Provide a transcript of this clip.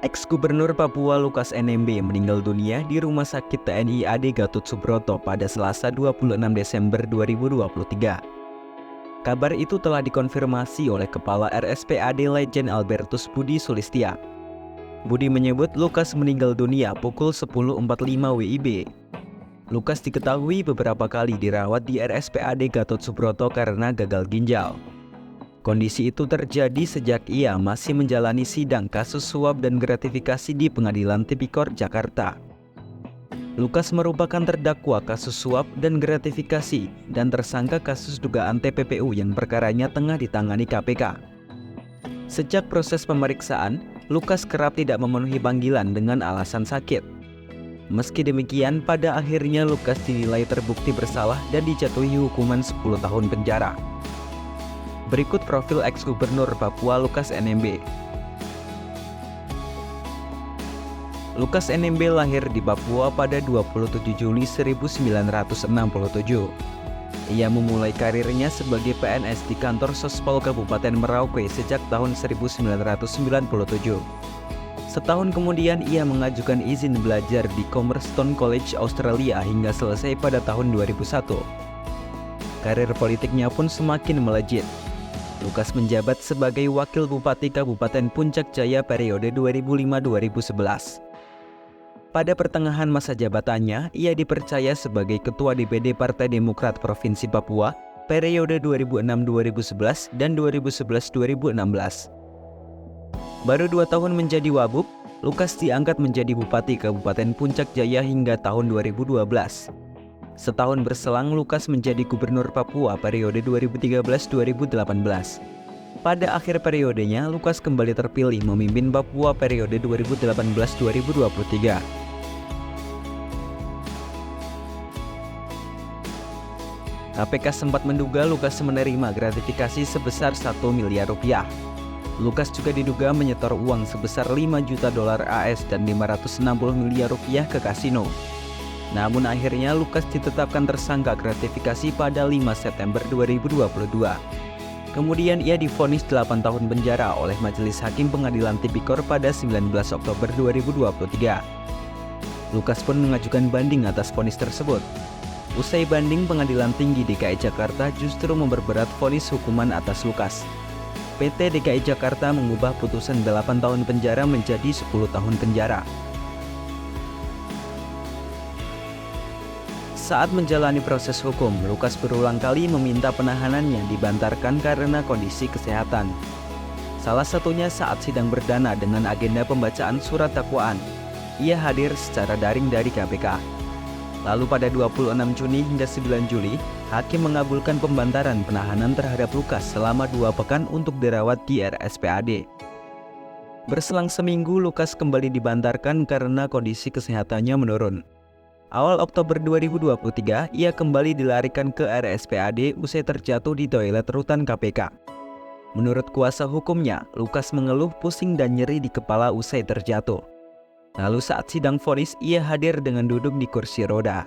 Ex-Gubernur Papua Lukas NMB meninggal dunia di Rumah Sakit TNI AD Gatot Subroto pada Selasa 26 Desember 2023. Kabar itu telah dikonfirmasi oleh Kepala RSPAD Lejen Albertus Budi Sulistia. Budi menyebut Lukas meninggal dunia pukul 10.45 WIB. Lukas diketahui beberapa kali dirawat di RSPAD Gatot Subroto karena gagal ginjal. Kondisi itu terjadi sejak ia masih menjalani sidang kasus suap dan gratifikasi di Pengadilan Tipikor, Jakarta. Lukas merupakan terdakwa kasus suap dan gratifikasi dan tersangka kasus dugaan TPPU yang perkaranya tengah ditangani KPK. Sejak proses pemeriksaan, Lukas kerap tidak memenuhi panggilan dengan alasan sakit. Meski demikian, pada akhirnya Lukas dinilai terbukti bersalah dan dijatuhi hukuman 10 tahun penjara. Berikut profil ex-Gubernur Papua Lukas NMB. Lukas NMB lahir di Papua pada 27 Juli 1967. Ia memulai karirnya sebagai PNS di kantor Sospol Kabupaten Merauke sejak tahun 1997. Setahun kemudian ia mengajukan izin belajar di Cornerstone College Australia hingga selesai pada tahun 2001. Karir politiknya pun semakin melejit. Lukas menjabat sebagai Wakil Bupati Kabupaten Puncak Jaya periode 2005-2011. Pada pertengahan masa jabatannya, ia dipercaya sebagai Ketua DPD Partai Demokrat Provinsi Papua periode 2006-2011 dan 2011-2016. Baru 2 tahun menjadi Wabub, Lukas diangkat menjadi Bupati Kabupaten Puncak Jaya hingga tahun 2012. Setahun berselang, Lukas menjadi Gubernur Papua periode 2013-2018. Pada akhir periodenya, Lukas kembali terpilih memimpin Papua periode 2018-2023. KPK sempat menduga Lukas menerima gratifikasi sebesar 1 miliar rupiah. Lukas juga diduga menyetor uang sebesar 5 juta dolar AS dan 560 miliar rupiah ke kasino. Namun akhirnya Lukas ditetapkan tersangka gratifikasi pada 5 September 2022. Kemudian ia divonis 8 tahun penjara oleh Majelis Hakim Pengadilan Tipikor pada 19 Oktober 2023. Lukas pun mengajukan banding atas vonis tersebut. Usai banding, Pengadilan Tinggi DKI Jakarta justru memperberat vonis hukuman atas Lukas. PT DKI Jakarta mengubah putusan 8 tahun penjara menjadi 10 tahun penjara. Saat menjalani proses hukum, Lukas berulang kali meminta penahanannya dibantarkan karena kondisi kesehatan. Salah satunya saat sidang perdana dengan agenda pembacaan surat dakwaan. Ia hadir secara daring dari KPK. Lalu pada 26 Juni hingga 9 Juli, hakim mengabulkan pembantaran penahanan terhadap Lukas selama 2 pekan untuk dirawat di RSPAD. Berselang seminggu, Lukas kembali dibantarkan karena kondisi kesehatannya menurun. Awal Oktober 2023, ia kembali dilarikan ke RSPAD usai terjatuh di toilet rutan KPK. Menurut kuasa hukumnya, Lukas mengeluh pusing dan nyeri di kepala usai terjatuh. Lalu saat sidang vonis, ia hadir dengan duduk di kursi roda.